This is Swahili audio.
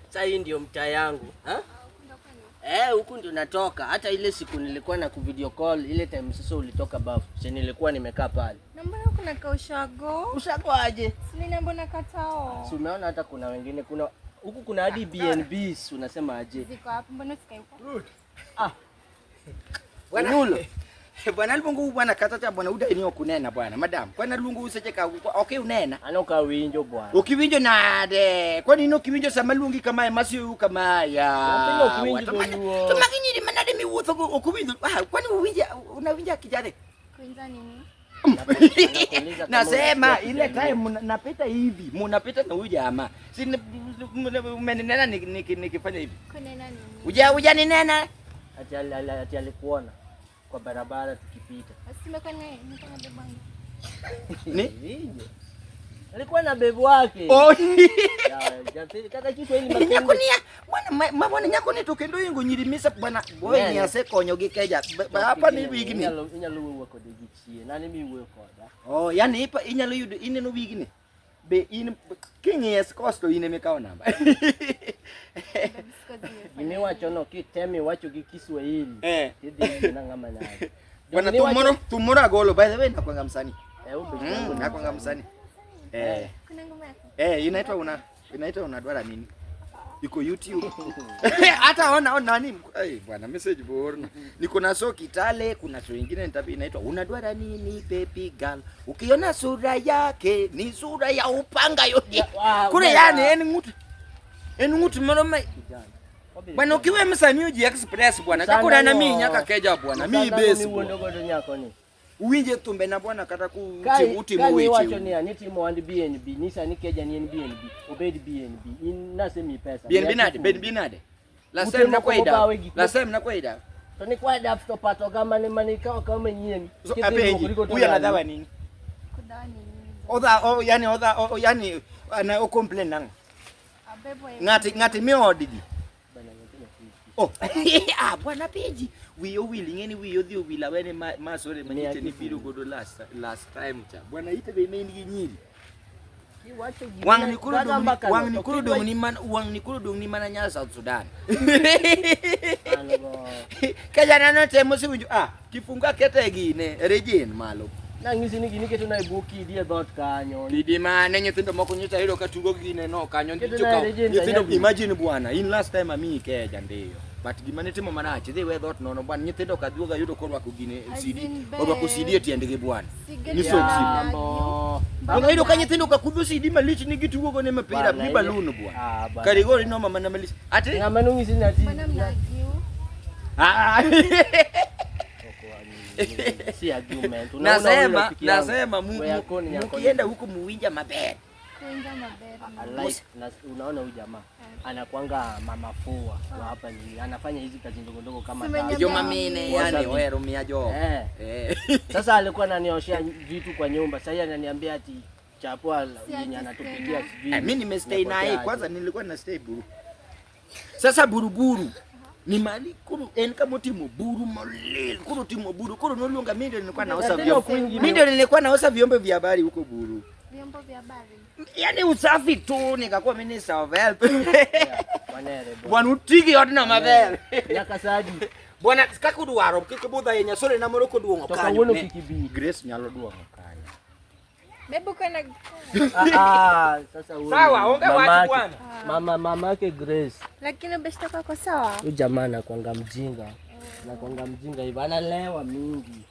Sasa hii ndio mtaa yangu. Huku ndio natoka. Hata ile siku nilikuwa na video call ile time sasa ulitoka bafu. Si nilikuwa nimekaa pale. Na mbona kuna kaushago? Ushago aje? Si nina mbona katao? Si umeona hata kuna wengine huku kuna hadi BNBs unasema aje? Ziko hapo mbona sikaiko? ONYULO. Bwana Lungu bwana katata bwana uda ni okunena bwana madam. Bwana Lungu usecheka okay unena. Anoka winjo bwana. Ukiwinjo nade. Kwani ino kiwinjo sama lungi kama masi kama ya. Unapenda ukiwinjo Luo. Tumakinyiri manade mi wuotho ukuwinjo. Kwani unawinja kijade? Kuinza nini? Nasema ile time napita hivi, mnapita na huyu jamaa. Si umenena nikifanya hivi. Kunena nini? Uja ninena. Ati alikuona kwa barabara tukipita. Asimeka naye, niko na bebangu. Ni? Alikuwa na bebu wake. Oh. Kaka Kiswahili mapendo. Nyakunia. Bwana nyakuni tukendo ingo nyirimisa bwana. Boy ni asekonyo gikeja. Hapa ni wigi ni. Inyalo wako degichie. Nani mi weko da. Oh, yani ipa inyalo yudo ineno wigi ni. Be in king yes costo ine mekao namba. Nimewacho no kitemi wacho Kiswahili. Hidi ngama nayo. Bwana tumoro agolo by the way nakwanga msanii. Nakwanga msanii. Kuna ngoma yako? Inaitwa unadwara nini? Iko YouTube. Hata ona nini? Bwana message borno. Niko na so Kitale, kuna show nyingine inaitwa unadwara nini baby girl. Ukiona sura yake ni sura ya upanga yote. Kule yani eni ngutu mama. Bwana ukiwe msanii uji express bwana. Kakura na mimi nyaka keja bwana. Mimi base. Uwinje tumbe na bwana kata uti mwechi. Wacho ni aniti mo and BNB nisa nikeja ni BNB obedi BNB inasemi pesa BNB nade last time nakwaida to ni kwa daft pato kama ni manika kama nyeni huyu anadhawa nini kudawa nini yani ana complain nang abebo ngati miodidi bwana peji wiyo willing any wiyo dio wila wene masore manite ni firo godo last time cha bwana ite be mengi nyiri wang ni kuru dong ni mana nya South Sudan kaja nano temo si winju kifunga kete gine rejin malo nangisi ni gini keto na ibuki dia dot kanyo didi mane nyithindo moko nyita hilo katugo gine no kanyo ndichoka nyithindo imagine bwana in last time ami keja ndio but gimane timo manache they we thought no bwana nyithindo kaduoga yudo korwa kugine CD oba ku CD etiendege bwana ni mambo bwana hilo kanyithindo kakudho CD malichi ni gitugo ne mapira ni balloon bwana karigori no mama na malichi ati ngama nungisi na ati bwana mnagiu si argument. Nasema mkienda huko muwinja mabere. Kuinja mabere. Like unaona huyu jamaa anakuanga mama fua kwa hapa ni anafanya hizi kazi ndogo kama jo mamine yani wewe rumia jo. Sasa alikuwa ananioshia vitu kwa nyumba. Sasa ananiambia ati chapua yenye anatupigia sivyo. Mimi nimestay naye kwanza nilikuwa na stay buru. Sasa buruburu ni mali kuru kama timu buru mali kuru timu buru kuru nolunga mimi ndio nilikuwa naosa vyombo. Mimi ndio nilikuwa naosa vyombo vya habari huko buru. Vyombo vya habari. Yaani usafi tu nikakuwa minister of health. Bwana utigi yote na mabel. Nyakasaji. Bwana sikakudwaro kikibudha yenya sore na moroko duongo kanyo. Toka wono kikibi. Grace nyalo duongo kanyo. Bebu kana sasa huyu. Sawa, onga watu bwana. Mamake Grace. Lakini beshtoka kwa sawa. Huyu jamaa anakuanga mjinga. Anakuanga mjinga hivi analewa mingi.